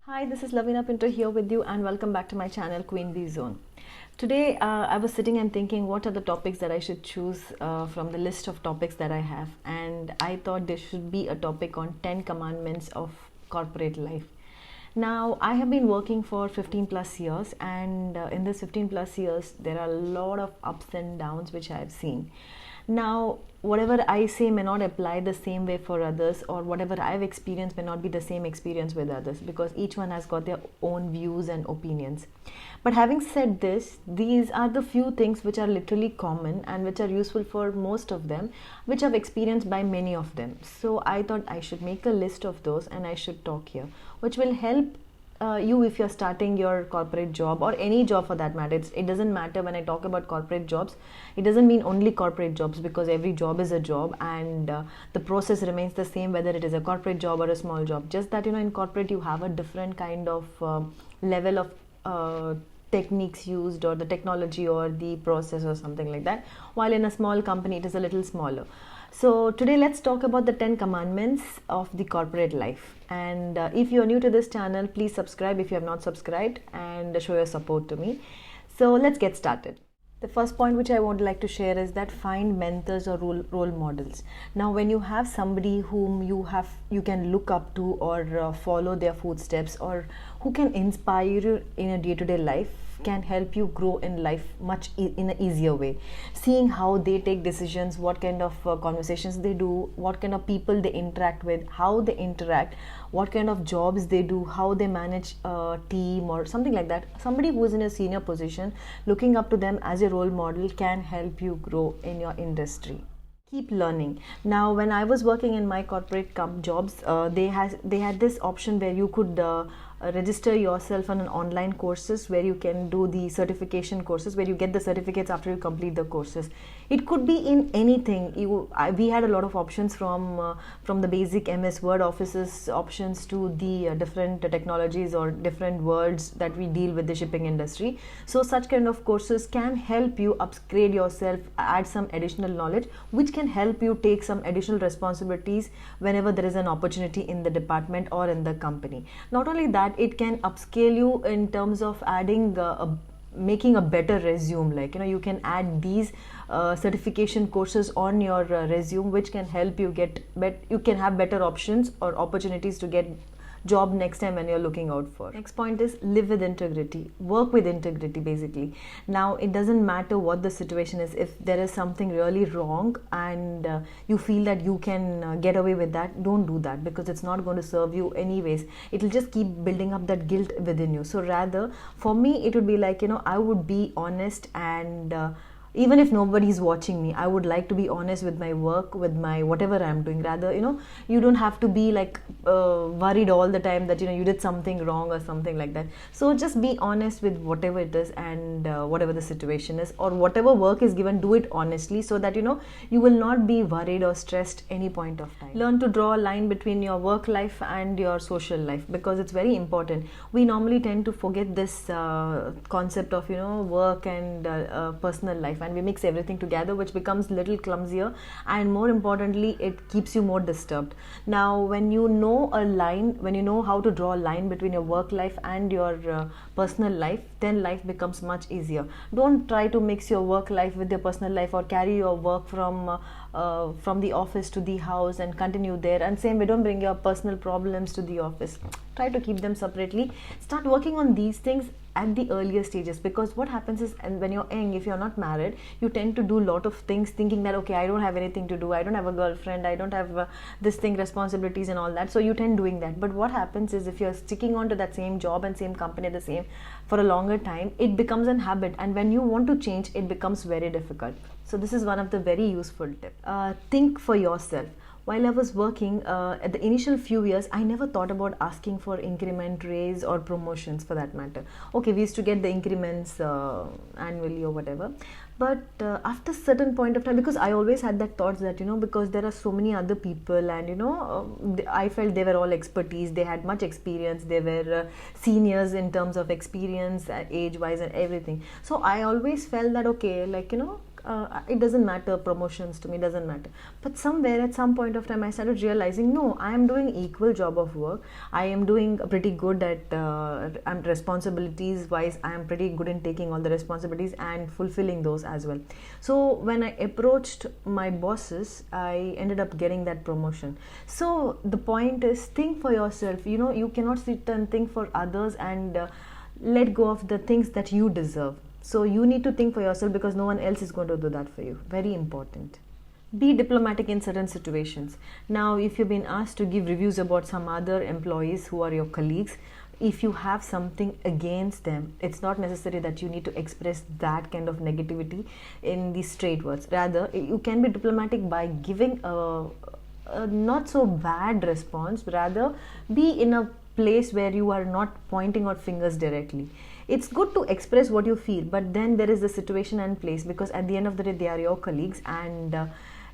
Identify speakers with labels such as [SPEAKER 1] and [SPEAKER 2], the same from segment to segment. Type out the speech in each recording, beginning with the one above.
[SPEAKER 1] Hi, this is Laveena Pinto here with you and welcome back to my channel Queen Bee Zone. Today I was sitting and thinking what are the topics that I should choose from the list of topics that I have, and I thought there should be a topic on 10 commandments of corporate life. Now I have been working for 15 plus years, and in this 15 plus years there are a lot of ups and downs which I have seen. Now, whatever I say may not apply the same way for others, or whatever I've experienced may not be the same experience with others, because each one has got their own views and opinions. But having said this, these are the few things which are literally common and which are useful for most of them, which I've experienced by many of them. So I thought I should make a list of those and I should talk here, which will help you if you're starting your corporate job or any job for that matter. It doesn't matter. When I talk about corporate jobs, it doesn't mean only corporate jobs, because every job is a job, and the process remains the same whether it is a corporate job or a small job. Just that in corporate you have a different kind of level of techniques used, or the technology or the process or something like that, while in a small company it is a little smaller. So today let's talk about the 10 commandments of the corporate life. And if you are new to this channel, please subscribe if you have not subscribed, and show your support to me. So let's get started. The first point which I would like to share is that find mentors or role models. Now, when you have somebody whom you can look up to, or follow their footsteps, or who can inspire you in a day-to-day life, can help you grow in life much in an easier way. Seeing how they take decisions, what kind of conversations they do, what kind of people they interact with, how they interact, what kind of jobs they do, how they manage a team or something like that. Somebody who is in a senior position, looking up to them as a role model can help you grow in your industry. Keep learning. Now, when I was working in my corporate jobs, they had this option where you could register yourself on an online courses, where you can do the certification courses, where you get the certificates after you complete the courses. It could be in anything. We had a lot of options from the basic MS Word Office's options to the different technologies or different words that we deal with the shipping industry. So such kind of courses can help you upgrade yourself, add some additional knowledge, which can help you take some additional responsibilities whenever there is an opportunity in the department or in the company. Not only that, it can upscale you in terms of adding making a better resume. Like you can add these certification courses on your resume, which can help you you can have better options or opportunities to get job next time when you're looking out for. Next point is live with integrity, work with integrity basically. Now, it doesn't matter what the situation is. If there is something really wrong and you feel that you can get away with that, don't do that, because it's not going to serve you anyways. It will just keep building up that guilt within you. So rather, for me, it would be like, I would be honest, and even if nobody is watching me, I would like to be honest with my work, with my whatever I'm doing. Rather, you don't have to be like worried all the time that you did something wrong or something like that. So just be honest with whatever it is, and whatever the situation is, or whatever work is given, do it honestly, so that you will not be worried or stressed any point of time. Learn to draw a line between your work life and your social life, because it's very important. We normally tend to forget this concept of work and personal life, and we mix everything together, which becomes little clumsier, and more importantly, it keeps you more disturbed. Now, when you know how to draw a line between your work life and your personal life, then life becomes much easier. Don't try to mix your work life with your personal life, or carry your work from the office to the house and continue there, and same way, don't bring your personal problems to the office. Try to keep them separately. Start working on these things at the earlier stages, because what happens is, and when you're young, if you're not married, you tend to do a lot of things thinking that, okay, I don't have anything to do, I don't have a girlfriend, I don't have this thing, responsibilities and all that, so you tend doing that. But what happens is, if you're sticking on to that same job and same company the same for a longer time, it becomes an habit, and when you want to change, it becomes very difficult. So this is one of the very useful tips. Think for yourself. While I was working, at the initial few years, I never thought about asking for increment, raise, or promotions for that matter. Okay, we used to get the increments annually or whatever. But after certain point of time, because I always had that thought that, because there are so many other people, and, I felt they were all expertise, they had much experience, they were seniors in terms of experience, age-wise and everything. So I always felt that, okay, like, it doesn't matter, promotions to me doesn't matter. But somewhere at some point of time I started realizing, no, I am doing equal job of work. I am doing pretty good at responsibilities wise. I am pretty good in taking all the responsibilities and fulfilling those as well. So when I approached my bosses, I ended up getting that promotion. So the point is, think for yourself. You cannot sit and think for others and let go of the things that you deserve. So you need to think for yourself, because no one else is going to do that for you. Very important. Be diplomatic in certain situations. Now, if you've been asked to give reviews about some other employees who are your colleagues, if you have something against them, it's not necessary that you need to express that kind of negativity in these straight words. Rather, you can be diplomatic by giving a not so bad response. Rather, be in a place where you are not pointing out fingers directly. It's good to express what you feel, but then there is the situation and place, because at the end of the day they are your colleagues, and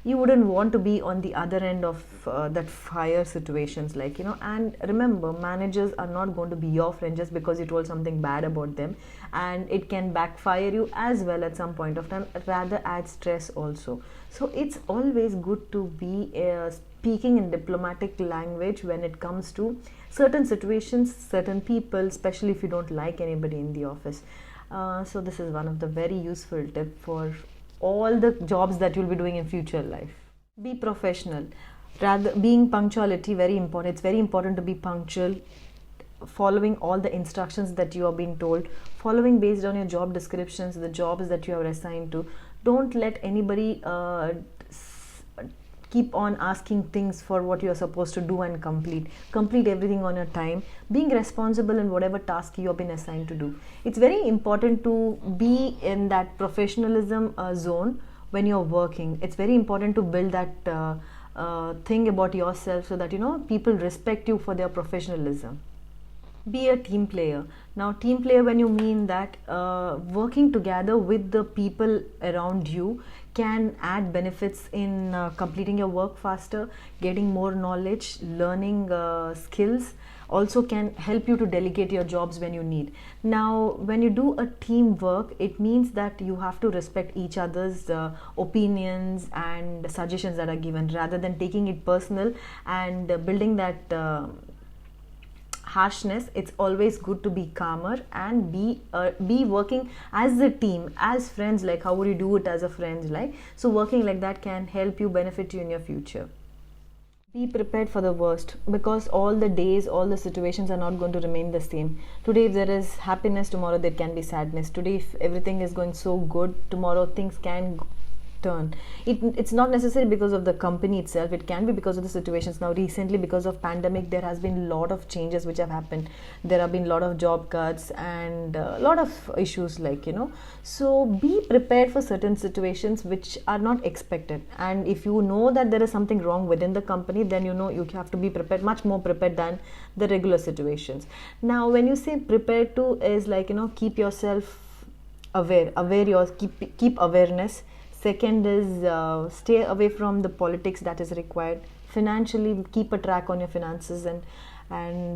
[SPEAKER 1] you wouldn't want to be on the other end of that fire situations, and remember, managers are not going to be your friend just because you told something bad about them, and it can backfire you as well at some point of time, rather add stress also. So it's always good to be speaking in diplomatic language when it comes to certain situations, certain people, especially if you don't like anybody in the office. So this is one of the very useful tip for all the jobs that you'll be doing in future life. Be professional. Rather, being punctuality, very important. It's very important to be punctual, following all the instructions that you are being told, following based on your job descriptions, the jobs that you are assigned to. Don't let anybody keep on asking things for what you're supposed to do and complete everything on your time. Being responsible in whatever task you have been assigned to do. It's very important to be in that professionalism zone when you're working. It's very important to build that thing about yourself, so that people respect you for their professionalism. Be a team player. Now, team player, when you mean that working together with the people around you can add benefits in completing your work faster, getting more knowledge, learning skills, also can help you to delegate your jobs when you need. Now, when you do a team work, it means that you have to respect each other's opinions and suggestions that are given, rather than taking it personal and building that harshness. It's always good to be calmer and be working as a team, as friends. Like, how would you do it as a friend? So working like that can help you, benefit you in your future. Be prepared for the worst, because all the days, all the situations are not going to remain the same. Today if there is happiness, tomorrow there can be sadness. Today if everything is going so good, tomorrow things can turn. It's not necessary because of the company itself. It can be because of the situations. Now recently, because of pandemic, there has been a lot of changes which have happened. There have been a lot of job cuts and a lot of issues, so be prepared for certain situations which are not expected. And if you know that there is something wrong within the company, then you have to be prepared, much more prepared than the regular situations. Now when you say prepared to, is keep yourself aware, keep awareness. Second is stay away from the politics that is required. Financially, keep a track on your finances, and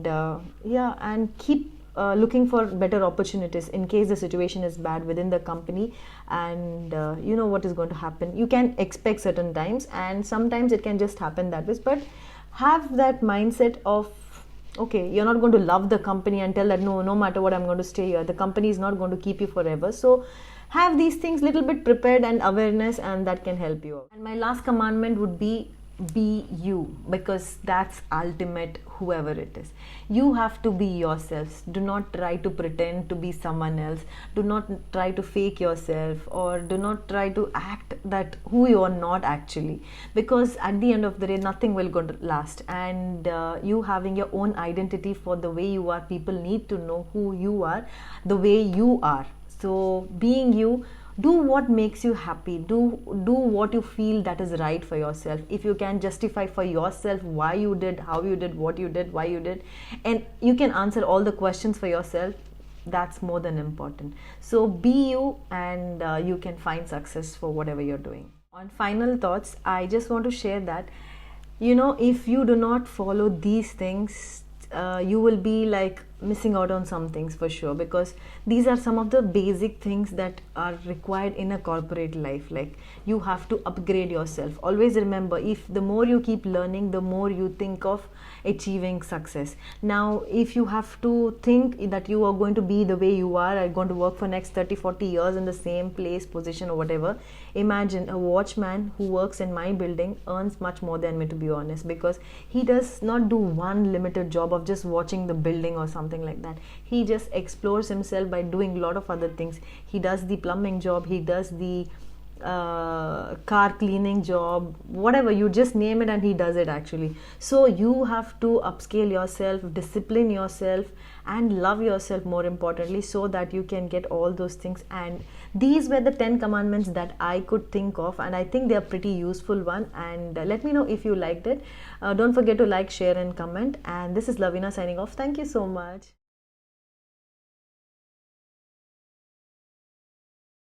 [SPEAKER 1] keep looking for better opportunities in case the situation is bad within the company, and you know what is going to happen. You can expect certain times, and sometimes it can just happen that way. But have that mindset of, okay, you're not going to love the company and tell that no matter what, I'm going to stay here. The company is not going to keep you forever. So have these things little bit prepared and awareness, and that can help you out. And my last commandment would be you, because that's ultimate. Whoever it is, you have to be yourselves. Do not try to pretend to be someone else. Do not try to fake yourself, or do not try to act that who you are not actually, because at the end of the day nothing will go to last. And you having your own identity for the way you are, people need to know who you are, the way you are. So being you, do what makes you happy. Do what you feel that is right for yourself. If you can justify for yourself why you did, how you did, what you did, why you did, and you can answer all the questions for yourself, that's more than important. So be you, and you can find success for whatever you're doing. On final thoughts, I just want to share that, if you do not follow these things, you will be like missing out on some things for sure, because these are some of the basic things that are required in a corporate life. Like, you have to upgrade yourself. Always remember, if the more you keep learning, the more you think of achieving success. Now, if you have to think that you are going to be the way you are going to work for next 30-40 years in the same place, position, or whatever, imagine a watchman who works in my building earns much more than me, to be honest, because he does not do one limited job of just watching the building or something like that. He just explores himself by doing a lot of other things. He does the plumbing job, he does the car cleaning job, whatever, you just name it, and he does it actually. So you have to upscale yourself, discipline yourself, and love yourself, more importantly, so that you can get all those things. And these were the 10 commandments that I could think of, and I think they are pretty useful one. And let me know if you liked it. Don't forget to like, share, and comment. And this is Laveena signing off. Thank you so much.